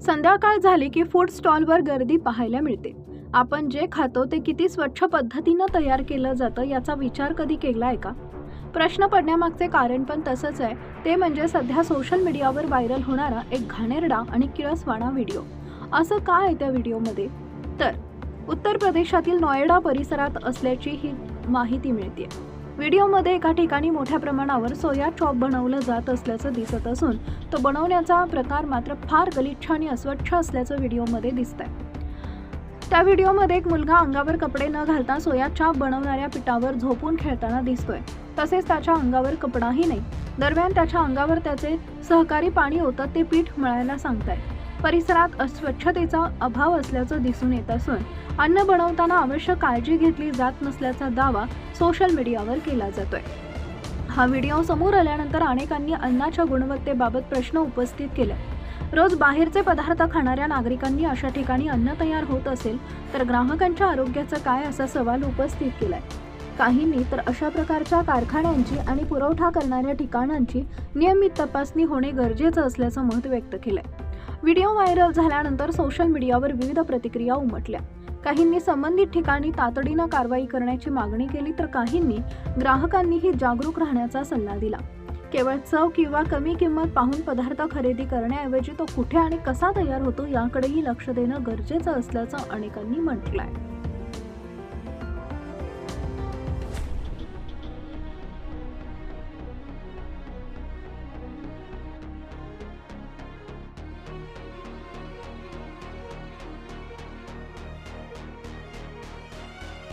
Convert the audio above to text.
संध्याकाळ झाली की फूड स्टॉलवर गर्दी पाहायला मिळते. आपण जे खातो ते किती स्वच्छ पद्धतीनं तयार केलं जातं याचा विचार कधी केलाय का? प्रश्न पडण्यामागचे कारण पण तसंच आहे. ते म्हणजे सध्या सोशल मीडियावर व्हायरल होणारा एक घाणेरडा आणि किळसवाणा व्हिडिओ. असं काय आहे त्या व्हिडिओमध्ये? तर उत्तर प्रदेशातील नोएडा परिसरात असल्याची ही माहिती मिळते. व्हिडिओमध्ये एका ठिकाणी मोठ्या प्रमाणावर सोया चॉप बनवलं जात असल्याचं दिसत असून तो बनवण्याचा प्रकार मात्र फार गलिच्छ आणि अस्वच्छ असल्याचं व्हिडिओमध्ये दिसतंय. त्या व्हिडिओमध्ये एक मुलगा अंगावर कपडे न घालता सोया चॉप बनवणाऱ्या पिठावर झोपून खेळताना दिसतोय. तसेच त्याच्या अंगावर कपडाही नाही. दरम्यान त्याच्या अंगावर त्याचे सहकारी पाणी ओतत ते पीठ मळायला सांगतायत. परिसरात अस्वच्छतेचा अभाव असल्याचं दिसून येत असून अन्न बनवताना आवश्यक काळजी घेतली जात नसल्याचा दावा सोशल मीडियावर केला जातोय. हा व्हिडिओ समोर आल्यानंतर अनेकांनी अन्नाच्या गुणवत्तेबाबत प्रश्न उपस्थित केले. रोज बाहेरचे पदार्थ खाणाऱ्या नागरिकांनी अशा ठिकाणी अन्न तयार होत असेल तर ग्राहकांच्या आरोग्याचं काय असा सवाल उपस्थित केलाय. काहींनी तर अशा प्रकारच्या कारखान्यांची आणि पुरवठा करणाऱ्या ठिकाणांची नियमित तपासणी होणे गरजेचं असल्याचं मत व्यक्त केलंय. व्हिडिओ व्हायरल झाल्यानंतर सोशल मीडियावर विविध प्रतिक्रिया उमटल्या. काहींनी संबंधित ठिकाणी तातडीनं कारवाई करण्याची मागणी केली तर काहींनी ग्राहकांनीही जागरूक राहण्याचा सल्ला दिला. केवळ चव किंवा कमी किंमत पाहून पदार्थ खरेदी करण्याऐवजी तो कुठे आणि कसा तयार होतो याकडेही लक्ष देणं गरजेचं असल्याचं अनेकांनी म्हटलंय.